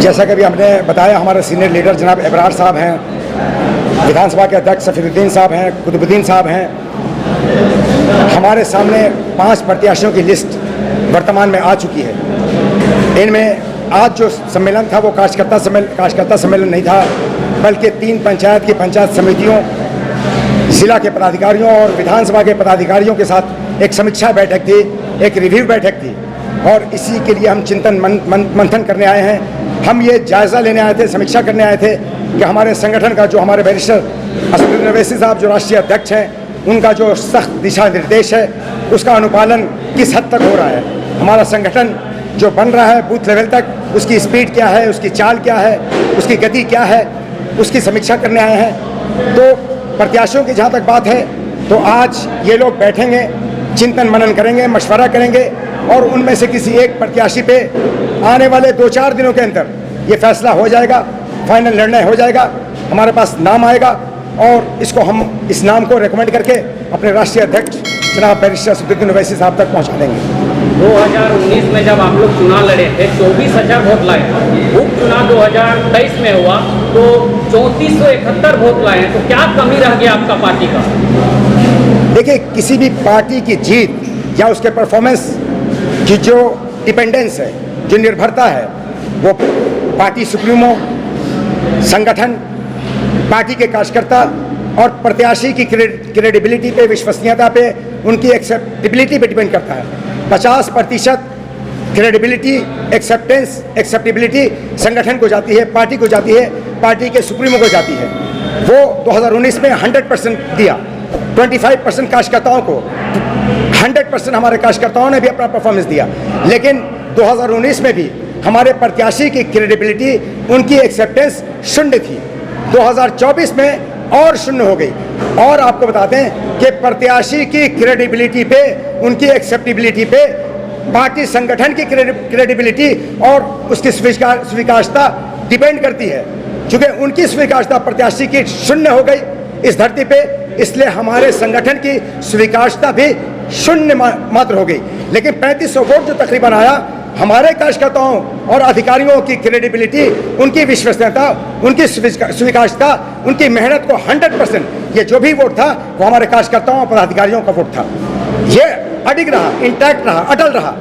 जैसा कि अभी हमने बताया, हमारे सीनियर लीडर जनाब एबरार साहब हैं, विधानसभा के अध्यक्ष सफीरुद्दीन साहब हैं, कुतुबुद्दीन साहब हैं। हमारे सामने 5 प्रत्याशियों की लिस्ट वर्तमान में आ चुकी है। इनमें आज जो सम्मेलन था वो कार्यकर्ता सम्मेलन नहीं था, बल्कि 3 पंचायत की पंचायत समितियों, जिला के पदाधिकारियों और विधानसभा के पदाधिकारियों के साथ एक समीक्षा बैठक थी, एक रिव्यू बैठक थी। और इसी के लिए हम चिंतन मंथन करने आए हैं। हम ये जायज़ा लेने आए थे, समीक्षा करने आए थे कि हमारे संगठन का जो हमारे बैरिस्टर असदुद्दीन ओवैसी साहब जो राष्ट्रीय अध्यक्ष हैं, उनका जो सख्त दिशा निर्देश है उसका अनुपालन किस हद तक हो रहा है। हमारा संगठन जो बन रहा है बूथ लेवल तक, उसकी स्पीड क्या है, उसकी चाल क्या है, उसकी गति क्या है, उसकी समीक्षा करने आए हैं। तो प्रत्याशियों की जहाँ तक बात है, तो आज ये लोग बैठेंगे, चिंतन मनन करेंगे, मशवरा करेंगे और उनमें से किसी एक प्रत्याशी पे आने वाले 2-4 दिनों के अंदर ये फैसला हो जाएगा, फाइनल निर्णय हो जाएगा, हमारे पास नाम आएगा और इसको हम इस नाम को रिकमेंड करके अपने राष्ट्रीय अध्यक्ष जनाब बैरिस्टर असदुद्दीन ओवैसी साहब तक पहुंचा देंगे। 2019 में जब आप लोग चुनाव लड़े थे 24,000 वोट लाए, उपचुनाव 2023 में हुआ तो 3471 वोट लाए हैं, तो क्या कमी रह गया आपका पार्टी का? देखिए, किसी भी पार्टी की जीत या उसके परफॉर्मेंस की जो डिपेंडेंस है, जो निर्भरता है, वो पार्टी सुप्रीमो, संगठन, पार्टी के कार्यकर्ता और प्रत्याशी की क्रेडिबिलिटी पे, विश्वसनीयता पे, उनकी एक्सेप्टेबिलिटी पे डिपेंड करता है। 50% क्रेडिबिलिटी, एक्सेप्टेबिलिटी संगठन को जाती है, पार्टी को जाती है, पार्टी के सुप्रीमो को जाती है। वो 2019 में 100% दिया, 25% कार्यकर्ताओं को, 100% हमारे कार्यकर्ताओं ने भी अपना परफॉर्मेंस दिया। लेकिन 2019 में भी हमारे प्रत्याशी की क्रेडिबिलिटी, उनकी एक्सेप्टेंस शून्य थी। 2024 में और शून्य हो गई। और आपको बता दें कि प्रत्याशी की क्रेडिबिलिटी पे, उनकी एक्सेप्टेबिलिटी पे पार्टी संगठन की क्रेडिबिलिटी और उसकी स्वीकार्यता डिपेंड करती है। चूँकि उनकी स्वीकार्यता प्रत्याशी की शून्य हो गई इस धरती पे, इसलिए हमारे संगठन की स्वीकार्यता भी शून्य मात्र हो गई। लेकिन 3500 वोट जो तकरीबन आया, हमारे कार्यकर्ताओं और अधिकारियों की क्रेडिबिलिटी, उनकी विश्वसनीयता, उनकी स्वीकार्यता, उनकी मेहनत को 100%, ये जो भी वोट था वो हमारे कार्यकर्ताओं और पदाधिकारियों का वोट था। ये अडिग रहा, इंटैक्ट रहा, अटल रहा।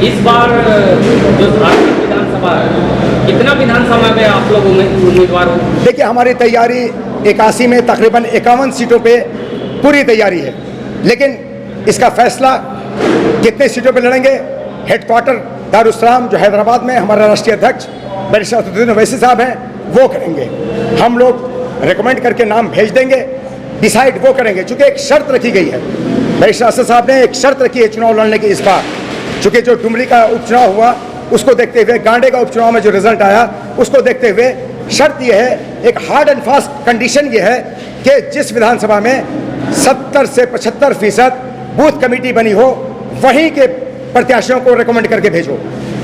इस बार जो झारखंड विधानसभा है, कितना विधानसभा में आप लोग उम्मीदवार हो? देखिए, हमारी तैयारी 81 में तकरीबन 51 सीटों पे पूरी तैयारी है। लेकिन इसका फैसला कितने सीटों पे लड़ेंगे, हेडक्वार्टर दारुस्सलाम जो हैदराबाद में हमारा राष्ट्रीय अध्यक्ष बैरिस्टर असदुद्दीन ओवैसी साहब हैं, वो करेंगे। हम लोग रिकमेंड करके नाम भेज देंगे, डिसाइड वो करेंगे। चूँकि एक शर्त रखी गई है, बैरिस्टर असद साहब ने एक शर्त रखी है चुनाव लड़ने की इस बार। चूँकि जो डुमरी का उपचुनाव हुआ उसको देखते हुए, गांडे का उपचुनाव में जो रिजल्ट आया उसको देखते हुए शर्त यह है, एक हार्ड एंड फास्ट कंडीशन ये है कि जिस विधानसभा में 70 से 75% बूथ कमेटी बनी हो, वहीं के प्रत्याशियों को रिकमेंड करके भेजो।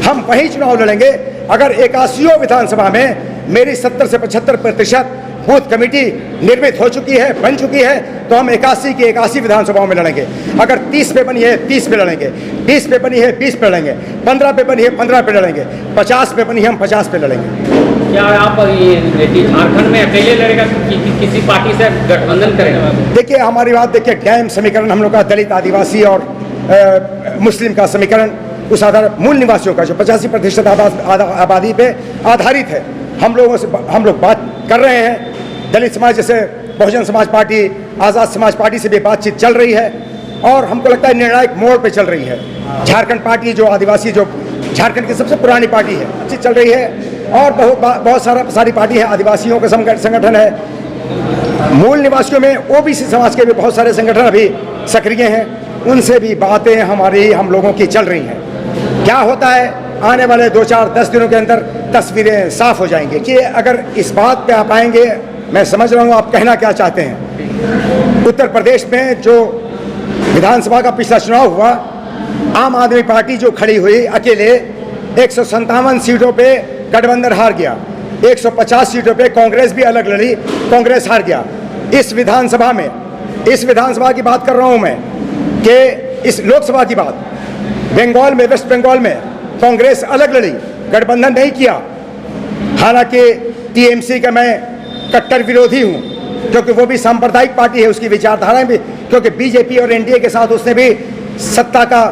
हम वहीं चुनाव लड़ेंगे। अगर 81 विधानसभा में मेरी 70 से 75% बूथ कमेटी निर्मित हो चुकी है, बन चुकी है, तो हम 81 की 81 विधानसभाओं में लड़ेंगे। अगर 30 पे बनी है 30 पे लड़ेंगे, 20 पे बनी है 20 पे लड़ेंगे, 15 पे बनी है 15 पे लड़ेंगे, 50 पे बनी है हम 50 पे लड़ेंगे। क्या आप ये झारखंड में अकेले लड़ेगा कि किसी पार्टी से गठबंधन करेगा? देखिए, हमारी बात देखिए, डैम समीकरण हम लोग का दलित, आदिवासी और मुस्लिम का समीकरण, उस आधार मूल निवासियों का जो 85% आबादी पे आधारित है, हम लोग बात कर रहे हैं। दलित समाज जैसे बहुजन समाज पार्टी, आज़ाद समाज पार्टी से भी बातचीत चल रही है और हमको लगता है निर्णायक मोड़ पे चल रही है। झारखंड पार्टी जो आदिवासी, जो झारखंड की सबसे पुरानी पार्टी है, अच्छी चल रही है। और बहुत सारी पार्टी है, आदिवासियों का संगठन है। मूल निवासियों में ओबीसी समाज के भी बहुत सारे संगठन अभी सक्रिय हैं, उनसे भी बातें हम लोगों की चल रही हैं। क्या होता है, आने वाले 2-4-10 दिनों के अंदर तस्वीरें साफ हो जाएंगी कि अगर इस बात पे आप आएंगे। मैं समझ रहा हूँ आप कहना क्या चाहते हैं। उत्तर प्रदेश में जो विधानसभा का पिछला चुनाव हुआ, आम आदमी पार्टी जो खड़ी हुई अकेले 157 सीटों पे गठबंधन हार गया, 150 सीटों पे कांग्रेस भी अलग लड़ी, कांग्रेस हार गया। इस विधानसभा की बात कर रहा हूँ मैं, कि इस लोकसभा की बात, बंगाल में, वेस्ट बंगाल में कांग्रेस अलग लड़ी, गठबंधन नहीं किया, हालांकि टीएमसी का मैं कट्टर विरोधी हूं, क्योंकि वो भी सांप्रदायिक पार्टी है, उसकी विचारधाराएं भी, क्योंकि बीजेपी और एनडीए के साथ उसने भी सत्ता का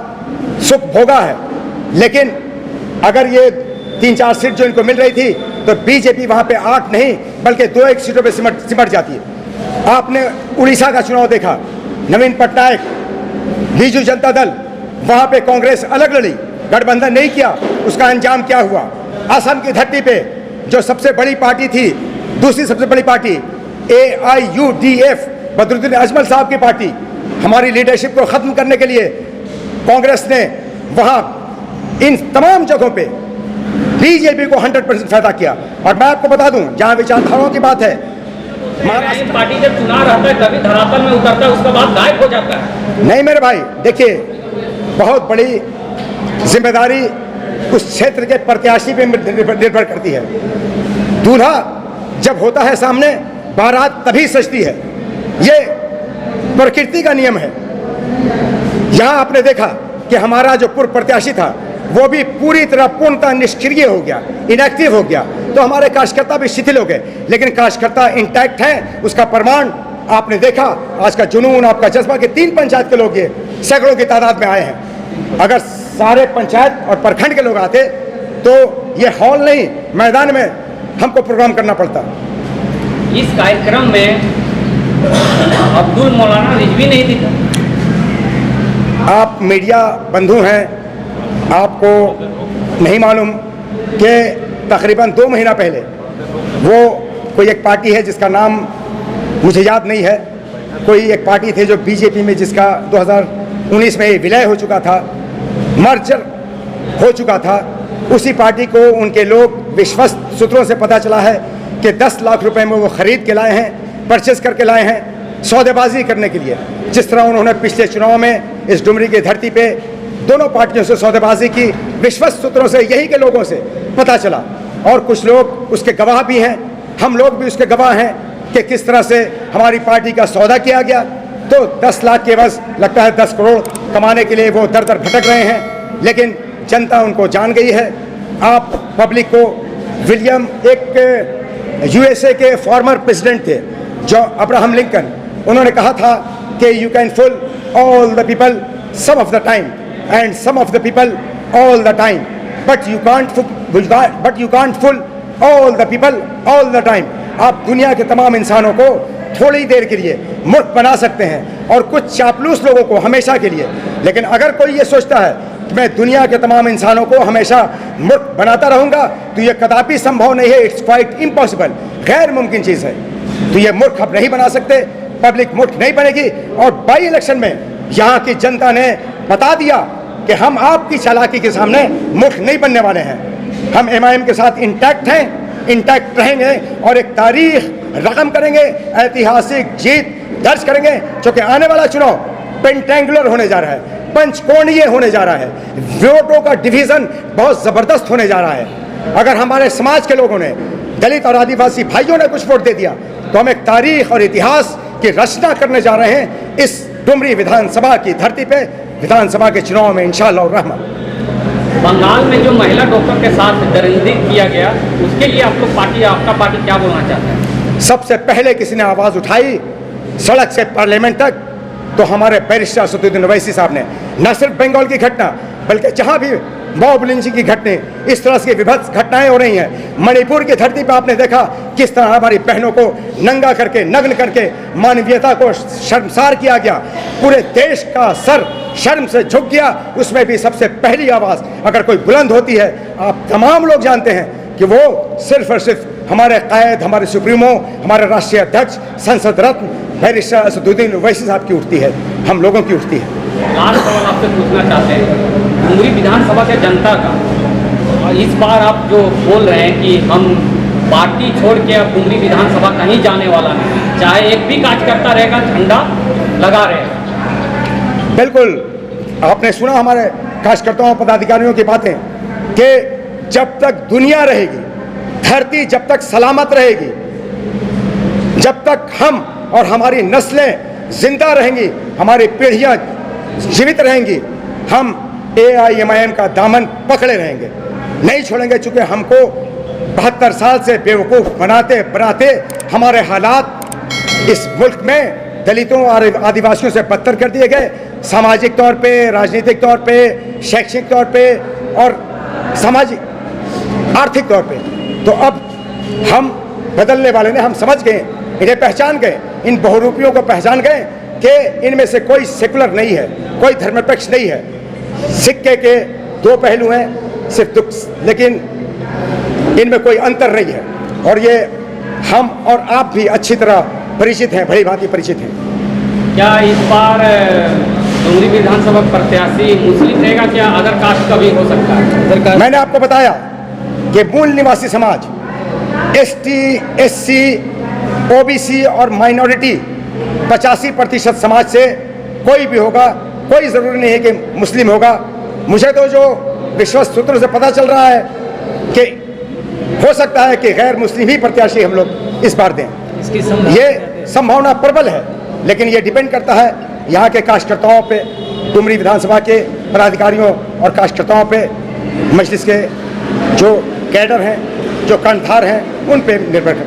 सुख भोगा है। लेकिन अगर ये 3-4 सीट जो इनको मिल रही थी तो बीजेपी वहां पे 8 नहीं बल्कि 2-1 सीटों पे सिमट जाती है। आपने उड़ीसा का चुनाव देखा, नवीन पटनायक, बीजू जनता दल, वहां पे कांग्रेस अलग लड़ी, गठबंधन नहीं किया, उसका अंजाम क्या हुआ। असम की धरती पे जो सबसे बड़ी पार्टी थी, दूसरी सबसे बड़ी पार्टी AIUDF, बदरुद्दीन अजमल साहब की पार्टी, हमारी लीडरशिप को खत्म करने के लिए कांग्रेस ने वहां इन तमाम जगहों पे बीजेपी को 100% फायदा किया। और मैं आपको बता दूं, जहां विचारधाराओं की बात है, महाराष्ट्र पार्टी जब चुनाव रहता है तभी धरातल में उतरता है, उसके बाद गायब हो जाता है। नहीं मेरे भाई, देखिए बहुत बड़ी जिम्मेदारी उस क्षेत्र के प्रत्याशी पे निर्भर करती है। दूल्हा जब होता है सामने, बारात तभी सजती है, ये प्रकृति का नियम है। यहां आपने देखा कि हमारा जो पूर्व प्रत्याशी था वो भी पूरी तरह पूर्णतः निष्क्रिय हो गया, इनएक्टिव हो गया, तो हमारे कार्यकर्ता भी शिथिल हो गए। लेकिन कार्यकर्ता इंटैक्ट है, उसका प्रमाण आपने देखा। आज का जुनून, आपका जज्बा कि 3 पंचायत के लोग ये सैकड़ों की तादाद में आए हैं। अगर सारे पंचायत और प्रखंड के लोग आते तो ये हॉल नहीं, मैदान में हमको प्रोग्राम करना पड़ता। इस कार्यक्रम में अब्दुल मौलाना रिजवी नहीं दिखा। आप मीडिया बंधु हैं, आपको नहीं मालूम कि तकरीबन 2 महीना पहले वो कोई एक पार्टी है जिसका नाम मुझे याद नहीं है, कोई एक पार्टी थी जो बीजेपी में, जिसका 2019 में विलय हो चुका था, मर्जर हो चुका था, उसी पार्टी को उनके लोग विश्वस्त सूत्रों से पता चला है कि 10 लाख रुपए में वो खरीद के लाए हैं, परचेज करके लाए हैं, सौदेबाजी करने के लिए। जिस तरह उन्होंने पिछले चुनाव में इस डुमरी की धरती पे दोनों पार्टियों से सौदेबाजी की, विश्वस्त सूत्रों से, यही के लोगों से पता चला। और कुछ लोग उसके गवाह भी हैं, हम लोग भी उसके गवाह हैं कि किस तरह से हमारी पार्टी का सौदा किया गया। तो 10 लाख के बस लगता है 10 करोड़ कमाने के लिए वो दर दर भटक रहे हैं, लेकिन जनता उनको जान गई है। आप पब्लिक को, विलियम एक USA के फॉर्मर प्रेसिडेंट थे जो अब्राहम लिंकन, उन्होंने कहा था कि you can fool all the people some of the time and some of the people all the time, but you can't fool all the people all the time. आप दुनिया के तमाम इंसानों को थोड़ी देर के लिए मूर्ख बना सकते हैं और कुछ चापलूस लोगों को हमेशा के लिए। लेकिन अगर कोई ये सोचता है कि मैं दुनिया के तमाम इंसानों को हमेशा मूर्ख बनाता रहूंगा, तो ये कदापि संभव नहीं है। इट्स क्वाइट इम्पॉसिबल, गैर मुमकिन चीज़ है। तो ये मूर्ख आप नहीं बना सकते, पब्लिक मूर्ख नहीं बनेगी। और बाई इलेक्शन में यहाँ की जनता ने बता दिया कि हम आपकी चालाकी के सामने मूर्ख नहीं बनने वाले हैं। हम MIM के साथ इंटैक्ट हैं, इंटैक्ट रहेंगे और एक तारीख रकम करेंगे, ऐतिहासिक जीत दर्ज करेंगे। क्योंकि आने वाला चुनाव पेंटेंगुलर होने जा रहा है, पंचकोणीय होने जा रहा है, वोटों का डिवीजन बहुत जबरदस्त होने जा रहा है। अगर हमारे समाज के लोगों ने, दलित और आदिवासी भाइयों ने कुछ वोट दे दिया तो हम एक तारीख और इतिहास की रचना करने जा रहे हैं इस डुमरी विधानसभा की धरती पे, विधानसभा के चुनाव में इंशाअल्लाह रहमान। बंगाल में जो महिला डॉक्टर के साथ दरिंदगी किया गया, उसके लिए आप लोग पार्टी, आपका पार्टी क्या बोलना चाहते हैं? सबसे पहले किसी ने आवाज़ उठाई सड़क से पार्लियामेंट तक, तो हमारे बैरिस्टर असदुद्दीन ओवैसी साहब ने। न सिर्फ बंगाल की घटना, बल्कि जहाँ भी मॉब लिंचिंग की घटने, इस तरह की विभत्स घटनाएं हो रही हैं। मणिपुर की धरती पर आपने देखा किस तरह हमारी बहनों को नंगा करके, नग्न करके मानवीयता को शर्मसार किया गया। पूरे देश का सर शर्म से झुक गया। उसमें भी सबसे पहली आवाज़ अगर कोई बुलंद होती है, आप तमाम लोग जानते हैं कि वो सिर्फ और सिर्फ हमारे कायद, हमारे सुप्रीमो, हमारे राष्ट्रीय अध्यक्ष, संसद रत्न बैरिस्टर असदुद्दीन ओवैसी साहब की उठती है, हम लोगों की उठती है। लास्ट सवाल आपसे पूछना चाहते हैं, डुमरी विधानसभा के जनता का, और इस बार आप जो बोल रहे हैं कि हम पार्टी छोड़ के अब डुमरी विधानसभा कहीं जाने वाला नहीं, चाहे एक भी कार्यकर्ता रहेगा झंडा लगा रहेगा। बिल्कुल, आपने सुना हमारे कार्यकर्ताओं पदाधिकारियों की बातें कि जब तक दुनिया रहेगी, धरती जब तक सलामत रहेगी, जब तक हम और हमारी नस्लें जिंदा रहेंगी, हमारी पीढ़ियां जीवित रहेंगी, हम AIMIM का दामन पकड़े रहेंगे, नहीं छोड़ेंगे। चूंकि हमको 72 साल से बेवकूफ़ बनाते बनाते हमारे हालात इस मुल्क में दलितों और आदिवासियों से बदतर कर दिए गए, सामाजिक तौर पे, राजनीतिक तौर पे, शैक्षणिक तौर पे और सामाजिक आर्थिक तौर पे। तो अब हम बदलने वाले ने, हम समझ गए, इन्हें पहचान गए, इन बहुरूपियों को पहचान गए कि इनमें से कोई सेकुलर नहीं है, कोई धर्मनिरपेक्ष नहीं है। सिक्के के दो पहलू हैं सिर्फ दुख, लेकिन इनमें कोई अंतर नहीं है। और ये हम और आप भी अच्छी तरह परिचित हैं, भली भांति परिचित हैं। क्या इस बार डुमरी विधानसभा प्रत्याशी मुस्लिम रहेगा क्या? अदर कास्ट का भी हो सकता है? मैंने आपको बताया कि मूल निवासी समाज, एसटी, एससी, ओबीसी और माइनॉरिटी 85% समाज से कोई भी होगा, कोई ज़रूरी नहीं है कि मुस्लिम होगा। मुझे तो जो विश्वस्त सूत्रों से पता चल रहा है कि हो सकता है कि गैर मुस्लिम ही प्रत्याशी हम लोग इस बार दें। ये संभावना प्रबल है, लेकिन ये डिपेंड करता है यहाँ के कार्यकर्ताओं पे, डुमरी विधानसभा के पदाधिकारियों और कार्यकर्ताओं पे, मजलिस के जो कैडर हैं, जो कर्णधार हैं, उन पे निर्भर करता है।